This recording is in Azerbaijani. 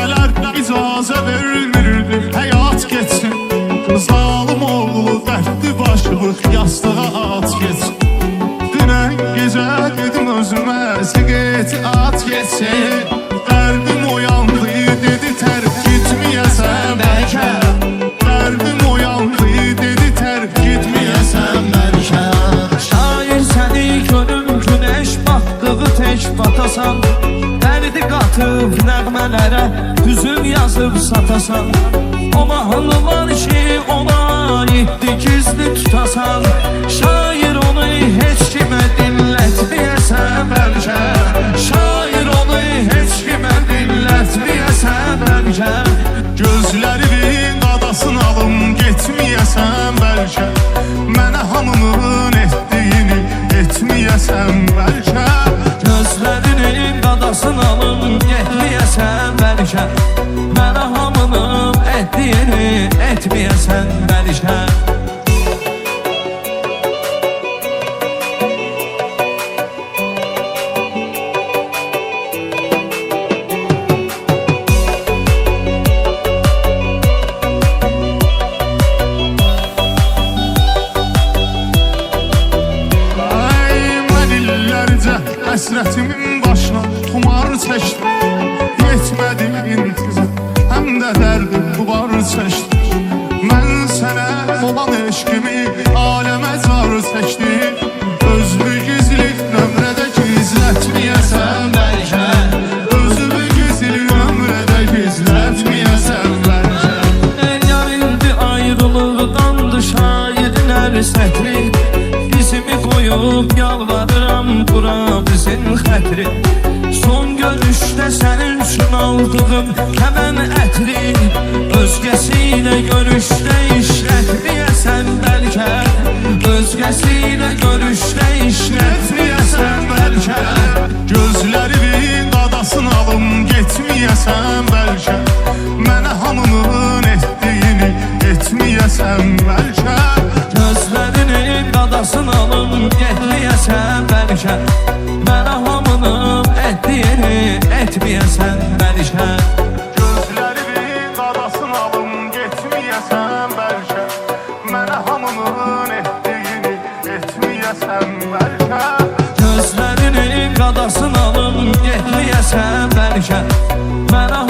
Ailələr icazə vermirdi həyat geçsin. Zalım oğlu dərdli başlıq yastığa at geçsin. Dünən gecə dedim özümə siqet at geçsin. Dərdim oyandı dedi tərk gitməyəsən bəlkə. Dərdim oyandı dedi tərk gitməyəsən bəlkə. Şair səni görüm güneş batdığı tək batasan. Dərdi qatıb nəğmələrə hüzün yazıb satasan. O mahnılar ki ona aiddi gizli tutasan. Şair onu heç kimə dinlətməyəsən bəlkə. Şair onu heç kimə dinlətməyəsən bəlkə. Gözlərinin qadasını alım getməyəsən bəlkə. Mənə hamının etdiyini etməyəsən bəlkə. Gözlərinin qadasını alım getməyəsən bəlkə. Mənə hamının etdiyini etməyəsən bəlkə. Həsrətimin başına tumar çəkdim. Yetmədi intizam, həm də dərdim qubar çəkdim. Mən sənə olan eşqimi aləmə car çəkdim. Özlü gizli nömrədə gizlətməyəsən bəlkə. Özlü gizli nömrədə gizlətməyəsən bəlkə. Yarildi ayrılıqdandı şairin hər sətri. Bizimi qoyub yalvarıram bura bizim xətri. Son görüşdə sənin üçün aldığım kəmən ətri. Özgəsi ilə görüşdə işlətməyəsən bəlkə. Özgəsi ilə görüşdə işlətməyəsən bəlkə. Gözlərinin qadasını alım getməyəsən bəlkə. Mənə hamının etdiyini etməyəsən bəlkə. Gözlərinin qadasını alım getməyəsən bəlkə. Mənə hamının etdiyini etməyəsən bəlkə. Gözlərinin qadasını alım getməyəsən bəlkə. Mənə hamının etdiyini etməyəsən bəlkə. Gözlərinin qadasını alım getməyəsən bəlkə. Mənə